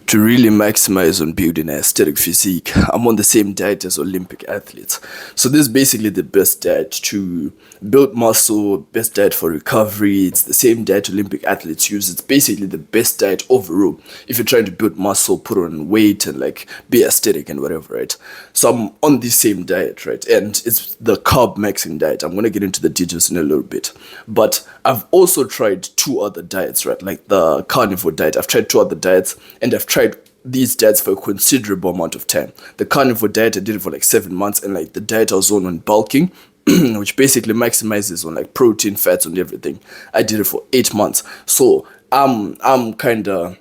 To really maximize on building an aesthetic physique, I'm on the same diet as Olympic athletes. So this is basically the best diet to build muscle, best diet for recovery. It's the same diet Olympic athletes use. It's basically the best diet overall if you're trying to build muscle, put on weight, and like be aesthetic and whatever, right? So I'm on the same diet, right? And it's the carb maxing diet. I'm gonna get into the details in a little bit. But I've also tried two other diets, right? Like the carnivore diet. I've tried two other diets, and I've tried these diets for a considerable amount of time. The carnivore diet, I did it for like 7 months, and like the diet I was on bulking, which basically maximizes on like protein, fats, and everything. I did it for 8 months. So I'm kind of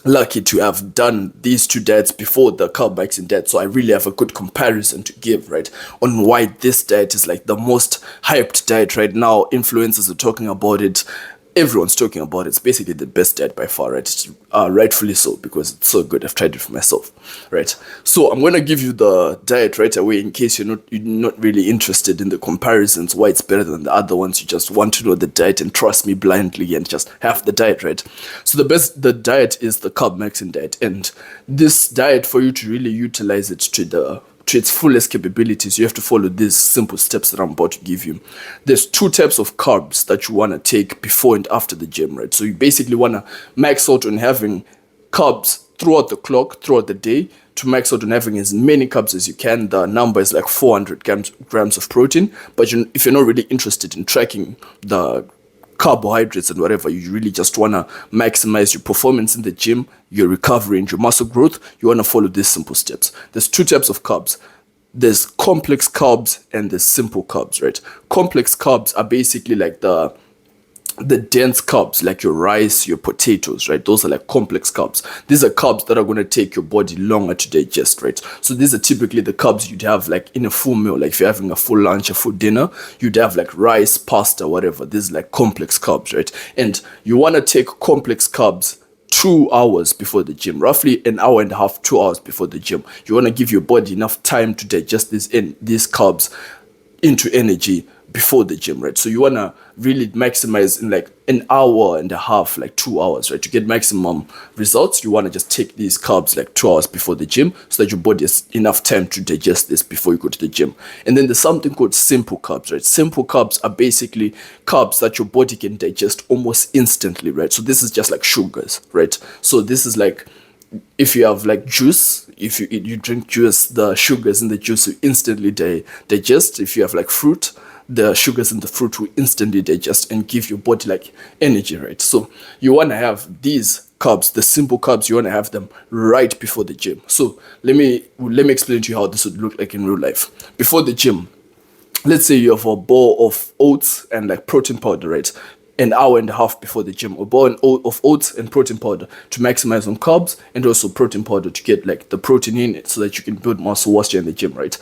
lucky to have done these two diets before the carb maxing diet, so I really have a good comparison to give, right, on why this diet is like the most hyped diet right now. Influencers are talking about it, everyone's talking about it. It's basically the best diet by far, right? Rightfully so, because it's so good. I've tried it for myself, right? So I'm gonna give you the diet right away in case you're not really interested in the comparisons, why it's better than the other ones. You just want to know the diet and trust me blindly and just have the diet, right? So the diet is the carb maxing diet, and this diet, for you to really utilize it to its fullest capabilities, you have to follow these simple steps that I'm about to give you. There's two types of carbs that you want to take before and after the gym, right? So you basically want to max out on having carbs throughout the clock, throughout the day, to max out on having as many carbs as you can. The number is like 400 grams of protein, but if you're not really interested in tracking the carbohydrates and whatever, you really just want to maximize your performance in the gym, your recovery, and your muscle growth, you want to follow these simple steps. There's two types of carbs. There's complex carbs and there's simple carbs, right? Complex carbs are basically like the dense carbs, like your rice, your potatoes, right? Those are like complex carbs. These are carbs that are going to take your body longer to digest, right? So these are typically the carbs you'd have like in a full meal. Like if you're having a full lunch, a full dinner, you'd have like rice, pasta, whatever. These are like complex carbs, right? And you want to take complex carbs 2 hours before the gym, roughly an hour and a half, 2 hours before the gym. You want to give your body enough time to digest these carbs into energy before the gym, right? So you want to really maximize in like an hour and a half, like 2 hours, right? To get maximum results, you want to just take these carbs like 2 hours before the gym so that your body has enough time to digest this before you go to the gym. And then there's something called simple carbs, right? Simple carbs are basically carbs that your body can digest almost instantly, right? So this is just like sugars, right? So this is like, if you have like juice, if you drink juice, the sugars in the juice will instantly digest. If you have like fruit, the sugars in the fruit will instantly digest and give your body like energy, right? So you want to have these carbs, the simple carbs, you want to have them right before the gym. So let me explain to you how this would look like in real life. Before the gym, let's say you have a bowl of oats and like protein powder, right? An hour and a half before the gym, a bowl of oats and protein powder to maximize on carbs, and also protein powder to get like the protein in it so that you can build muscle whilst you're in the gym, right?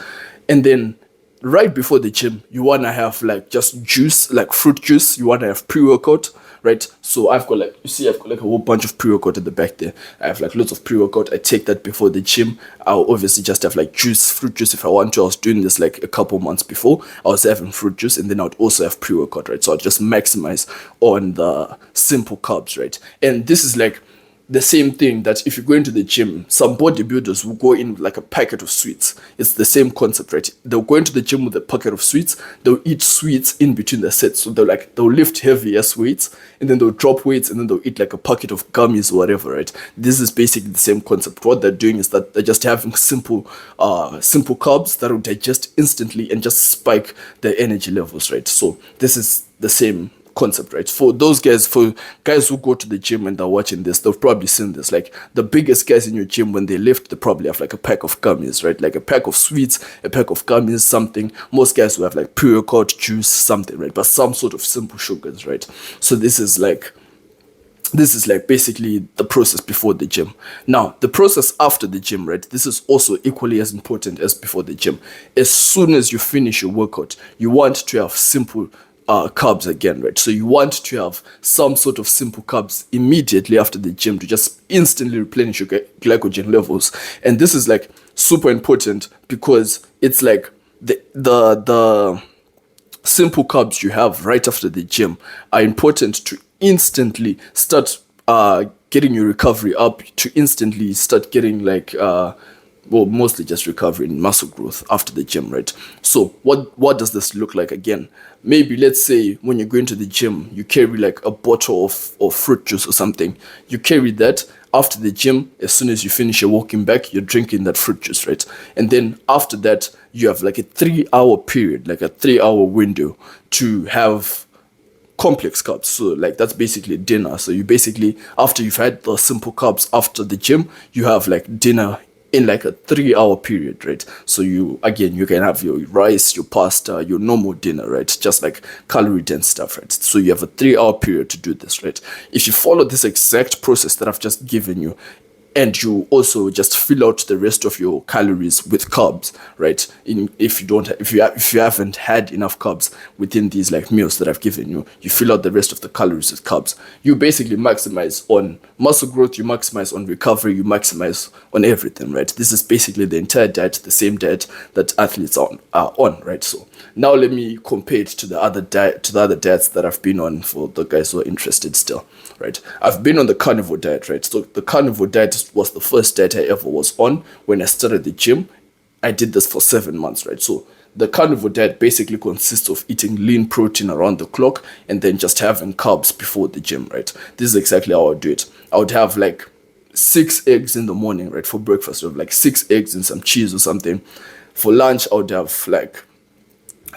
And then right before the gym, you want to have like just juice, like fruit juice. You want to have pre-workout, right? So I've got like, you see, I've got like a whole bunch of pre-workout at the back there. I have like lots of pre-workout. I take that before the gym. I'll obviously just have like juice, fruit juice if I want to. I was doing this like a couple months before. I was having fruit juice, and then I would also have pre-workout, right? So I'll just maximize on the simple carbs, right? And this is like the same thing that if you go into the gym, some bodybuilders will go in with like a packet of sweets. It's the same concept, right? They'll go into the gym with a packet of sweets. They'll eat sweets in between the sets. So they'll lift heavy as weights, and then they'll drop weights, and then they'll eat like a packet of gummies or whatever, right? This is basically the same concept. What they're doing is that they're just having simple carbs that will digest instantly and just spike their energy levels, right? So this is the same concept, right? For guys who go to the gym and they're watching this, they've probably seen this. Like the biggest guys in your gym, when they lift, they probably have like a pack of gummies, right? Like a pack of sweets, a pack of gummies, something. Most guys will have like pre-workout juice, something, right? But some sort of simple sugars, right? So this is like basically the process before the gym. Now, the process after the gym, right? This is also equally as important as before the gym. As soon as you finish your workout, you want to have simple carbs again, right? So you want to have some sort of simple carbs immediately after the gym to just instantly replenish your glycogen levels. And this is like super important because it's like the simple carbs you have right after the gym are important to instantly start getting your recovery up to instantly start getting like well, mostly just recovery and muscle growth after the gym, right? So what does this look like again? Maybe let's say when you're going to the gym, you carry like a bottle of fruit juice or something. You carry that after the gym. As soon as you finish your walking back, you're drinking that fruit juice, right? And then after that, you have like a 3 hour period, like a 3 hour window to have complex carbs. So like that's basically dinner. So you basically, after you've had the simple carbs after the gym, you have like dinner in like a 3 hour period, right? So you can have your rice, your pasta, your normal dinner, right? Just like calorie dense stuff, right? So you have a 3 hour period to do this, right? If you follow this exact process that I've just given you, and you also just fill out the rest of your calories with carbs, right? If you haven't had enough carbs within these like meals that I've given you, you fill out the rest of the calories with carbs. You basically maximize on muscle growth, you maximize on recovery, you maximize on everything, right? This is basically the entire diet, the same diet that athletes are on, right? So now let me compare it to the other diets that I've been on for the guys who are interested still, right? I've been on the carnivore diet, right? So the carnivore diet was the first diet I ever was on when I started the gym. I did this for 7 months, right? So the carnivore diet basically consists of eating lean protein around the clock and then just having carbs before the gym, right? This is exactly how I would do it. I would have like 6 eggs in the morning, right? For breakfast, I would have like 6 eggs and some cheese or something. For lunch, I would have like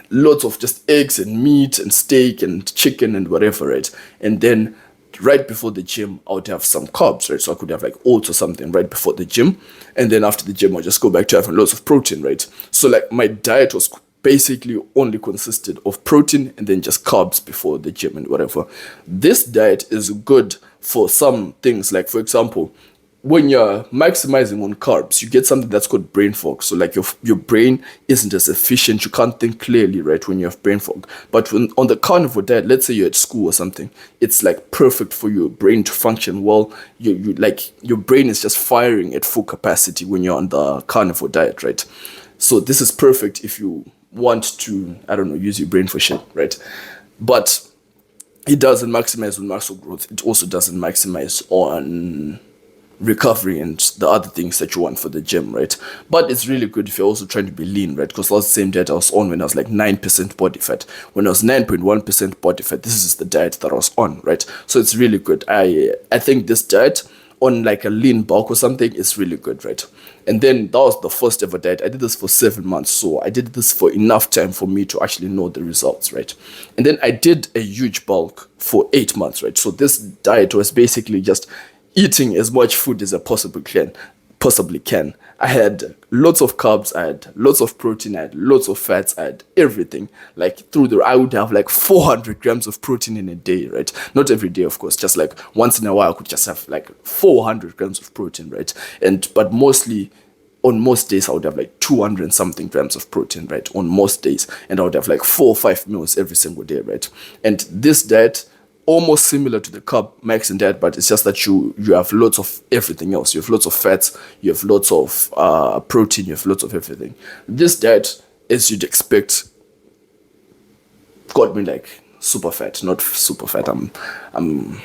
lots of just eggs and meat and steak and chicken and whatever, right? And then right before the gym, I would have some carbs, right? So I could have like oats or something right before the gym. And then after the gym, I'll just go back to having lots of protein, right? So like my diet was basically only consisted of protein and then just carbs before the gym and whatever. This diet is good for some things, like for example, when you're maximizing on carbs, you get something that's called brain fog. So like your brain isn't as efficient. You can't think clearly, right, when you have brain fog. But when on the carnivore diet, let's say you're at school or something, it's like perfect for your brain to function well. You like your brain is just firing at full capacity when you're on the carnivore diet, right? So this is perfect if you want to, I don't know, use your brain for shit, right? But it doesn't maximize on muscle growth. It also doesn't maximize on recovery and the other things that you want for the gym, right? But it's really good if you're also trying to be lean, right? Because that's the same diet I was on when I was like 9% body fat. When I was 9.1% body fat, this is the diet that I was on, right? So it's really good. I think this diet on like a lean bulk or something is really good, right? And then that was the first ever diet. I did this for 7 months, so I did this for enough time for me to actually know the results, right? And then I did a huge bulk for 8 months, right? So this diet was basically just eating as much food as I possibly can. I had lots of carbs, I had lots of protein, I had lots of fats, I had everything. Like I would have like 400 grams of protein in a day, right? Not every day, of course, just like once in a while I could just have like 400 grams of protein, right? But mostly on most days I would have like 200 and something grams of protein, right? On most days. And I would have like 4 or 5 meals every single day, right? And this diet, almost similar to the carb maxing diet, but it's just that you have lots of everything else. You have lots of fats, you have lots of protein, you have lots of everything. This diet, as you'd expect, got me like super fat, not super fat. I'm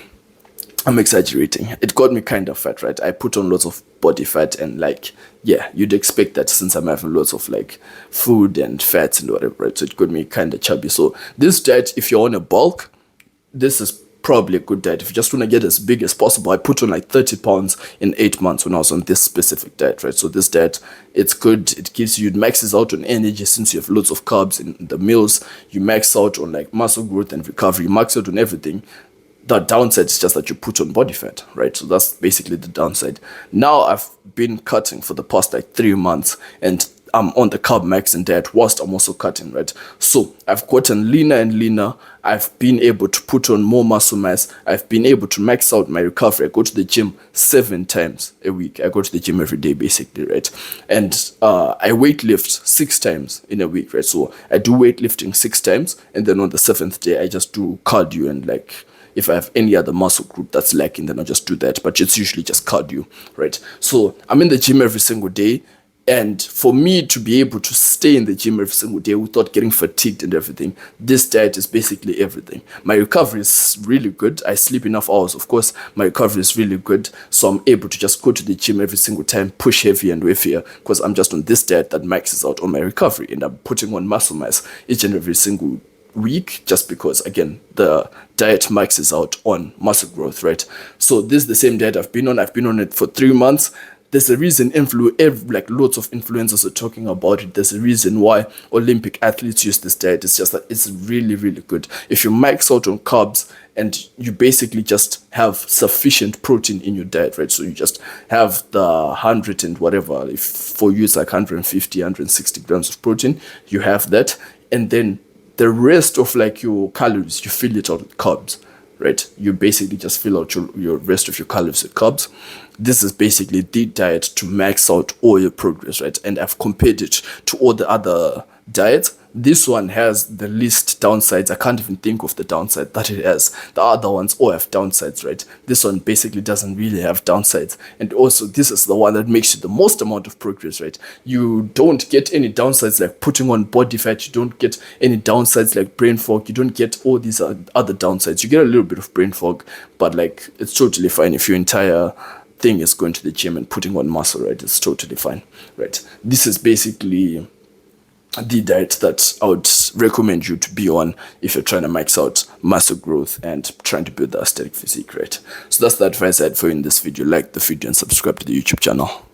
exaggerating. It got me kind of fat, right? I put on lots of body fat and like, yeah, you'd expect that since I'm having lots of like food and fats and whatever, right? So it got me kind of chubby. So this diet, if you're on a bulk, this is probably a good diet. If you just want to get as big as possible, I put on like 30 pounds in 8 months when I was on this specific diet, right? So this diet, it's good. It gives you, it maxes out on energy since you have lots of carbs in the meals. You max out on like muscle growth and recovery. You max out on everything. The downside is just that you put on body fat, right? So that's basically the downside. Now I've been cutting for the past like 3 months and I'm on the carb maxing diet whilst I'm also cutting, right? So I've gotten leaner and leaner. I've been able to put on more muscle mass. I've been able to max out my recovery. I go to the gym 7 times a week. I go to the gym every day, basically, right? And I weightlift 6 times in a week, right? So I do weightlifting 6 times, and then on the 7th day, I just do cardio and like, if I have any other muscle group that's lacking, then I'll just do that. But it's usually just cardio, right? So I'm in the gym every single day. And for me to be able to stay in the gym every single day without getting fatigued and everything, this diet is basically everything. My recovery is really good. I sleep enough hours. Of course, my recovery is really good. So I'm able to just go to the gym every single time, push heavier and heavier, because I'm just on this diet that maxes out on my recovery. And I'm putting on muscle mass each and every single week, just because, again, the diet maxes out on muscle growth, right? So this is the same diet I've been on. I've been on it for 3 months. There's a reason like lots of influencers are talking about it. There's a reason why Olympic athletes use this diet. It's just that it's really, really good. If you max out on carbs and you basically just have sufficient protein in your diet, right? So you just have the 100 and whatever, if for you it's like 150, 160 grams of protein, you have that. And then the rest of like your calories, you fill it out with carbs, right? You basically just fill out your rest of your calories with carbs. This is basically the diet to max out all your progress, right? And I've compared it to all the other diets. This one has the least downsides. I can't even think of the downside that it has. The other ones all have downsides, right? This one basically doesn't really have downsides. And also, this is the one that makes you the most amount of progress, right? You don't get any downsides like putting on body fat. You don't get any downsides like brain fog. You don't get all these other downsides. You get a little bit of brain fog, but like it's totally fine if your entire thing is going to the gym and putting on muscle, right? It's totally fine, right? This is basically the diet that I would recommend you to be on if you're trying to max out muscle growth and trying to build the aesthetic physique, right? So that's the advice I had for you in this video. Like the video and subscribe to the YouTube channel.